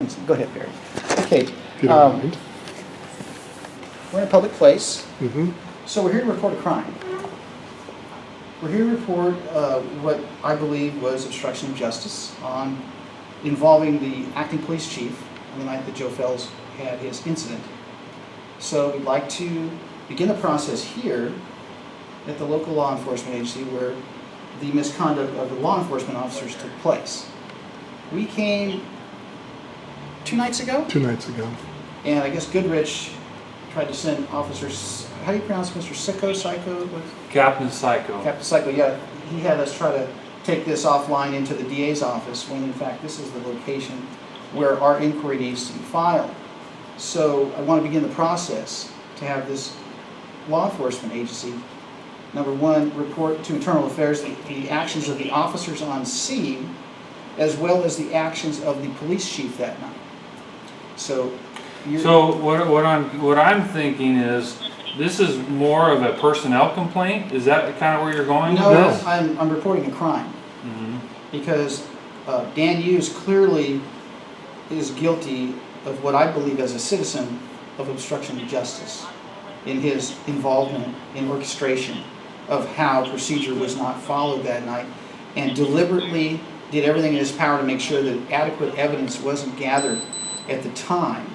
Levinson. Go ahead, Barry. Okay. If you don't mind. We're in a public place, Mm-hmm. so we're here to report a crime. We're here to report what I believe was obstruction of justice involving the acting police chief on the night that Joe Fells had his incident. So we'd like to begin the process here at the local law enforcement agency where the misconduct of the law enforcement officers took place. We came 2 nights ago, 2 nights ago. and I guess Goodrich tried to send officers, how do you pronounce Mr. Psycho? Captain Psycho. Captain Psycho, yeah. He had us try to take this offline into the DA's office when in fact this is the location where our inquiry needs to be filed. So I want to begin the process to have this law enforcement agency, number one, report to Internal Affairs the actions of the officers on scene as well as the actions of the police chief that night. So what I'm thinking is, this is more of a personnel complaint? Is that kind of where you're going with no, this? I'm reporting a crime Mhm. because Dan Hughes clearly is guilty of what I believe as a citizen of obstruction of justice in his involvement in orchestration of how procedure was not followed that night and deliberately did everything in his power to make sure that adequate evidence wasn't gathered at the time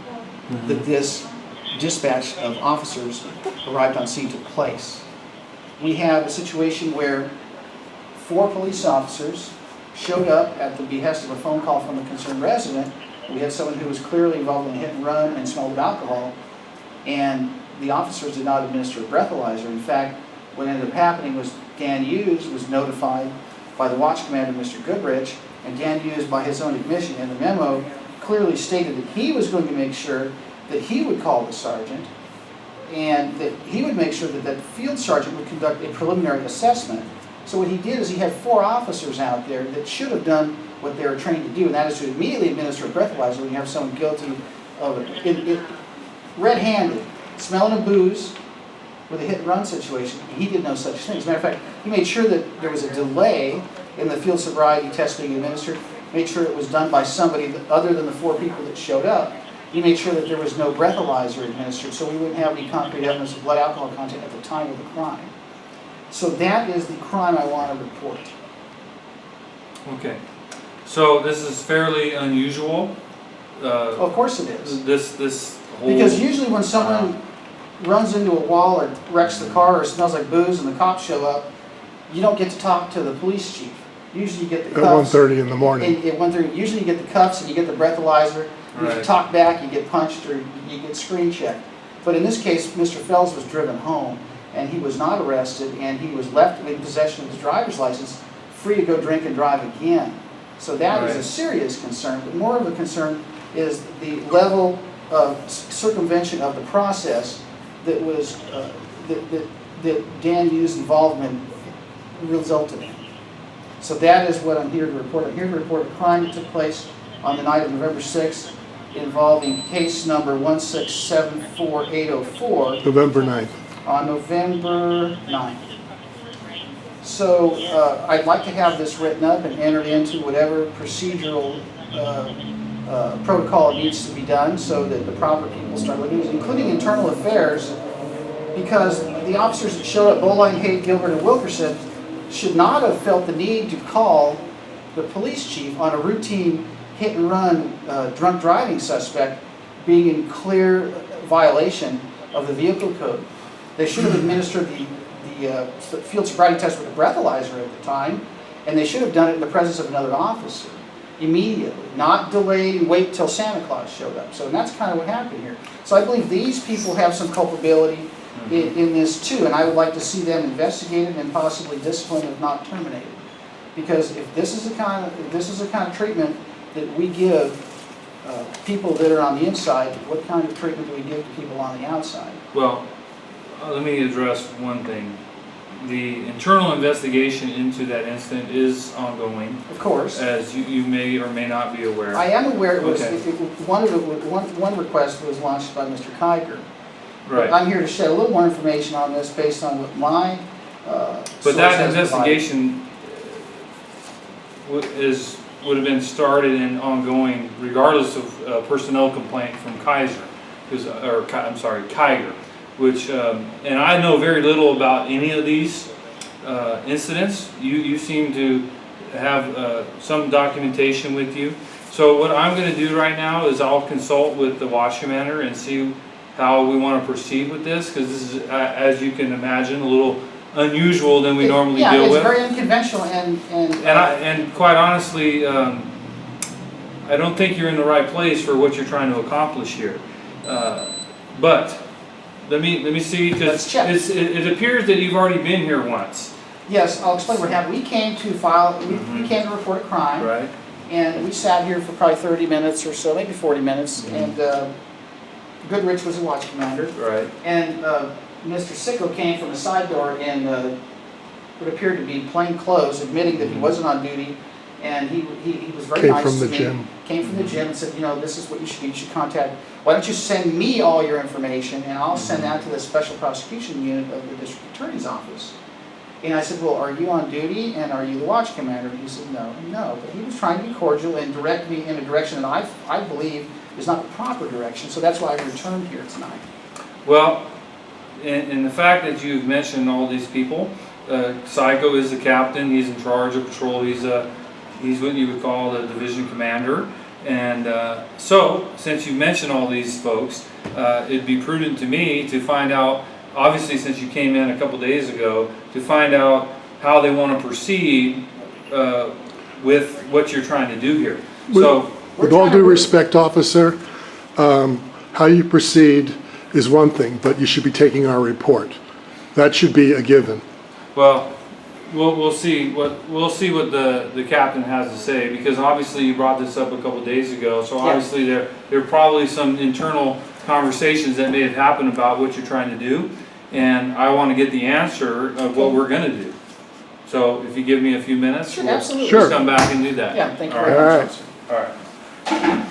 that this dispatch of officers arrived on scene took place. We have a situation where 4 police officers showed up at the behest of a phone call from a concerned resident. We had someone who was clearly involved in a hit and run and smelled of alcohol, and the officers did not administer a breathalyzer. In fact, what ended up happening was Dan Hughes was notified by the watch commander, Mr. Goodrich, and Dan Hughes, by his own admission in the memo, clearly stated that he was going to make sure that he would call the sergeant and that he would make sure that that field sergeant would conduct a preliminary assessment. So what he did is he had 4 officers out there that should have done what they were trained to do, and that is to immediately administer a breathalyzer when you have someone guilty of red-handed, smelling of booze with a hit-and-run situation. He did no such thing. As a matter of fact, he made sure that there was a delay in the field sobriety test being administered, made sure it was done by somebody other than the 4 people that showed up. He made sure that there was no breathalyzer administered, so we wouldn't have any concrete evidence of blood alcohol content at the time of the crime. So that is the crime I want to report. Okay. So this is fairly unusual. Of course it is. This whole. Because usually when someone runs into a wall or wrecks the car or smells like booze and the cops show up, you don't get to talk to the police chief. Usually you get the cuffs. At 1:30 in the morning. At 1:30, usually you get the cuffs and you get the breathalyzer. If you talk back, you get punched or you get screen checked. But in this case, Mr. Fells was driven home and he was not arrested and he was left in possession of his driver's license, free to go drink and drive again. So that is a serious concern, but more of a concern is the level of circumvention of the process that was that Dan Hughes' involvement resulted in. So that is what I'm here to report. I'm here to report a crime that took place on the night of November 6th involving case number 1674804. November 9th. On November 9th. So I'd like to have this written up and entered into whatever procedural protocol needs to be done so that the proper people start looking at it, including Internal Affairs, because the officers that showed up, Bowline, Hague, Gilbert, and Wilkerson, should not have felt the need to call the police chief on a routine hit-and-run drunk driving suspect being in clear violation of the vehicle code. They should have administered the field sobriety test with a breathalyzer at the time, and they should have done it in the presence of another officer immediately, not delay and wait till Santa Claus showed up. So that's kind of what happened here. So I believe these people have some culpability in this too, and I would like to see them investigated and possibly disciplined, if not terminated. Because if this is the kind of treatment that we give people that are on the inside, what kind of treatment do we give to people on the outside? Well, let me address one thing. The internal investigation into that incident is ongoing. Of course. As you may or may not be aware. I am aware it was, Okay. one request was launched by Mr. Kiger. Right. But I'm here to shed a little more information on this based on what my But that investigation is would have been started and ongoing regardless of personnel complaint from Kaiser, Kiger, which, and I know very little about any of these incidents. You seem to have some documentation with you. So what I'm going to do right now is I'll consult with the watch commander and see how we want to proceed with this, because this is, as you can imagine, a little unusual than we normally deal with. Yeah, it's very unconventional, and quite honestly, I don't think you're in the right place for what you're trying to accomplish here. But let me see, because it appears that you've already been here once. Yes, I'll explain what happened. We came to file, we came to report a crime. Right. And we sat here for probably 30 minutes or so, maybe 40 minutes, and Goodrich was the watch commander. Right. And Mr. Sicko came from the side door in what appered to be plain clothes, admitting that he wasn't on duty, and he was very nice to me. Came from the gym and said, you know, this is what you should do. You should contact, why don't you send me all your information, and I'll send that to the Special Prosecution Unit of the District Attorney's Office. And I said, well, are you on duty, and are you the watch commander? And he said, no. But he was trying to be cordial and direct me in a direction that I believe is not the proper direction, so that's why I returned here tonight. Well, in the fact that you've mentioned all these people, Psycho is the captain, he's in charge of patrol, he's what you would call the division commander. And so, since you mentioned all these folks, it'd be prudent to me to find out, obviously since you came in a couple days ago, to find out how they want to proceed with what you're trying to do here. With all due respect, officer, how you proceed is one thing, but you should be taking our report. That should be a given. Well, we'll see what the captain has to say, because obviously you brought this up a couple days ago. So obviously there are probably some internal conversations that may have happened about what you're trying to do, and I want to get the answer of what we're going to do. So if you give me a few minutes, Sure, absolutely. We'll come back and do that. Yeah, thank you very much. All right.